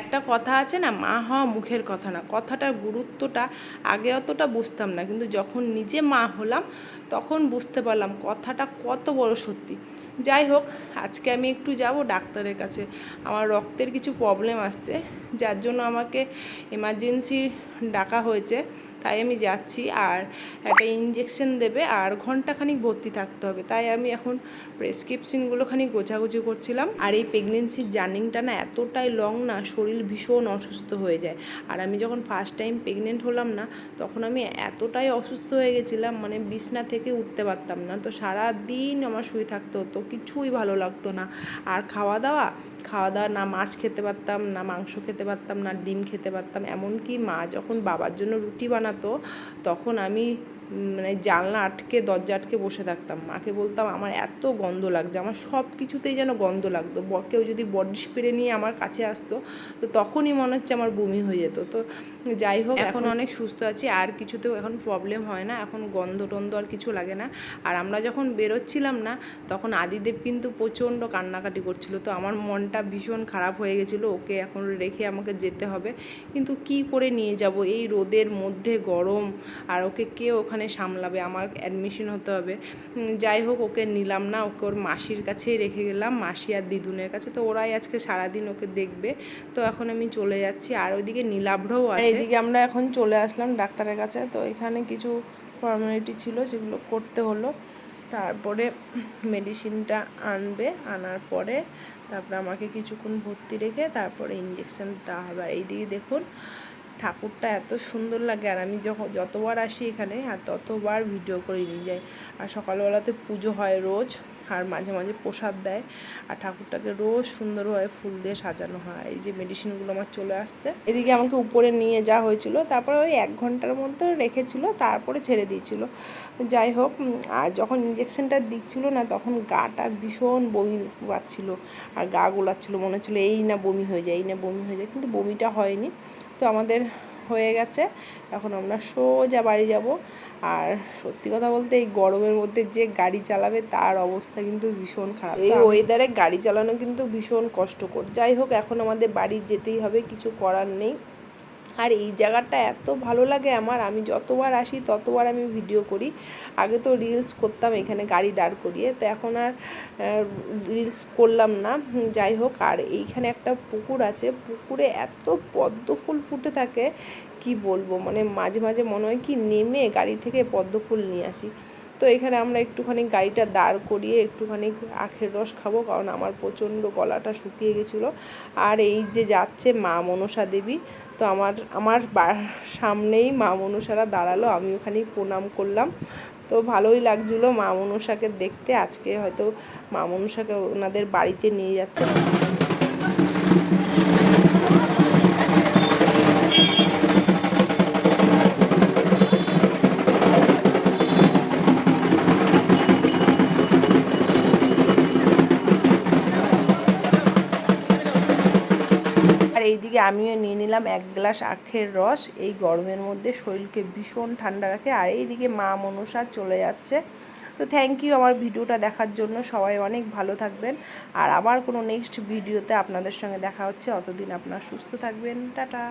একটা কথা আছে না, মা হওয়া মুখের কথা না। কথাটার গুরুত্বটা আগে অতটা বুঝতাম না, কিন্তু যখন নিজে মা হলাম তখন বুঝতে পারলাম কথাটা কত বড় সত্যি। যাই হোক, আজকে আমি একটু যাব ডাক্তারের কাছে। আমার রক্তের কিছু প্রবলেম আসছে, যার জন্য আমাকে এমার্জেন্সি ডাকা হয়েছে। তাই আমি যাচ্ছি, আর একটা ইঞ্জেকশন দেবে আর ঘন্টাখানিক ভর্তি থাকতে হবে। তাই আমি এখন প্রেসক্রিপশনগুলো খানিক গোছাগুছি করছিলাম। আর এই প্রেগনেন্সির জার্নিটা না এতটাই লং না, শরীর ভীষণ অসুস্থ হয়ে যায়। আর আমি যখন ফার্স্ট টাইম প্রেগনেন্ট হলাম না, তখন আমি এতটাই অসুস্থ হয়ে গেছিলাম, মানে বিছনা থেকে উঠতে পারতাম না। তো সারা দিন আমার শুয়ে থাকতে হতো, কিছুই ভালো লাগতো না। আর খাওয়া দাওয়া না মাছ খেতে পারতাম, না মাংস খেতে পারতাম, না ডিম খেতে পারতাম। এমনকি মা যখন বাবার জন্য রুটি বানাতো, তখন আমি মানে জানলা আটকে দরজা আটকে বসে থাকতাম। মাকে বলতাম আমার এত গন্ধ লাগছে, আমার সব কিছুতেই যেন গন্ধ লাগতো। কেউ যদি বডি স্প্রে নিয়ে আমার কাছে আসতো, তো তখনই মনে হচ্ছে আমার বমি হয়ে যেত। তো যাই হোক, এখন অনেক সুস্থ আছি, আর কিছুতেও এখন প্রবলেম হয় না, এখন গন্ধ টন্ধ আর কিছু লাগে না। আর আমরা যখন বেরোচ্ছিলাম না, তখন আদিদেব কিন্তু প্রচণ্ড কান্নাকাটি করছিল। তো আমার মনটা ভীষণ খারাপ হয়ে গেছিলো, ওকে এখন রেখে আমাকে যেতে হবে। কিন্তু কি করে নিয়ে যাব এই রোদের মধ্যে, গরম, আর ওকে কে ওখানে সামলাবে, আমার অ্যাডমিশন হতে হবে। যাই হোক, ওকে নিলাম না, ওকে ওর মাসির কাছেই রেখে গেলাম, মাসি আর দিদুনের কাছে। তো ওরাই আজকে সারাদিন ওকে দেখবে। তো এখন আমি চলে যাচ্ছি, আর ওইদিকে নীলাভ্রও আছে। এইদিকে আমরা এখন চলে আসলাম ডাক্তারের কাছে। তো এখানে কিছু ফর্মালিটি ছিল, সেগুলো করতে হলো। তারপরে মেডিসিনটা আনবে, আনার পরে তারপরে আমাকে কিছুক্ষণ ভর্তি রেখে তারপরে ইঞ্জেকশন দেওয়া হবে। আর এইদিকে দেখুন, ঠাকুরটা এত সুন্দর লাগে। আর আমি যতবার আসি এখানে, আর ততবার ভিডিও করে নিয়ে যাই। আর সকালবেলাতে পুজো হয় রোজ, আর মাঝে মাঝে প্রসাদ দেয়। আর ঠাকুরটাকে রোজ সুন্দরভাবে ফুল দিয়ে সাজানো হয়। এই যে মেডিসিনগুলো আমার চলে আসছে। এদিকে আমাকে উপরে নিয়ে যাওয়া হয়েছিল, তারপরে ওই 1 ঘন্টার মধ্যে রেখেছিল, তারপরে ছেড়ে দিয়েছিল। যাই হোক, আর যখন ইঞ্জেকশনটা দিচ্ছিল না, তখন গাটা ভীষণ বমি পাচ্ছিল, আর গা গোলাচ্ছিল, মনে হচ্ছিলো এই না বমি হয়ে যায়, এই না বমি হয়ে যায়, কিন্তু বমিটা হয়নি। তো আমাদের হয়ে গেছে, এখন আমরা সোজা বাড়ি যাব। আর সত্যি কথা বলতে, এই গরমের মধ্যে যে গাড়ি চালাবে তার অবস্থা কিন্তু ভীষণ খারাপ। এই ওয়েদারে গাড়ি চালানো কিন্তু ভীষণ কষ্টকর। যাই হোক, এখন আমাদের বাড়ি যেতেই হবে, কিছু করার নেই। আর এই জায়গাটা এত ভালো লাগে আমার, আমি যতবার আসি ততবার আমি ভিডিও করি। আগে তো রিলস করতাম এখানে গাড়ি দাঁড় করিয়ে, তো এখন আর রিলস করলাম না। যাই হোক, আর এইখানে একটা পুকুর আছে, পুকুরে এত পদ্ম ফুল ফুটে থাকে, কি বলবো, মানে মাঝে মাঝে মনে হয় কি নেমে গাড়ি থেকে পদ্ম ফুল নিয়ে আসি। তো এখানে আমরা একটুখানি গাড়িটা দাঁড় করিয়ে একটুখানি আখের রস খাবো, কারণ আমার প্রচণ্ড গলাটা শুকিয়ে গেছিলো। আর এই যে যাচ্ছে মা মনসা দেবী, তো আমার সামনেই মা মনসারা দাঁড়ালো, আমি ওখানেই প্রণাম করলাম। তো ভালোই লাগছিলো মা মনসাকে দেখতে। আজকে হয়তো মা মনসাকে ওনাদের বাড়িতে নিয়ে যাচ্ছে। এইদিকে আমিও নিয়ে নিলাম 1 গ্লাস আখের রস, এই গরমের মধ্যে শরীরকে ভীষণ ঠান্ডা রাখে। আর এইদিকে মা মনসা চলে যাচ্ছে। তো থ্যাংক ইউ আমার ভিডিওটা দেখার জন্য, সবাই অনেক ভালো থাকবেন। আর আবার কোনো নেক্সট ভিডিওতে আপনাদের সঙ্গে দেখা হচ্ছে, অতদিন আপনারা সুস্থ থাকবেন, টাটা।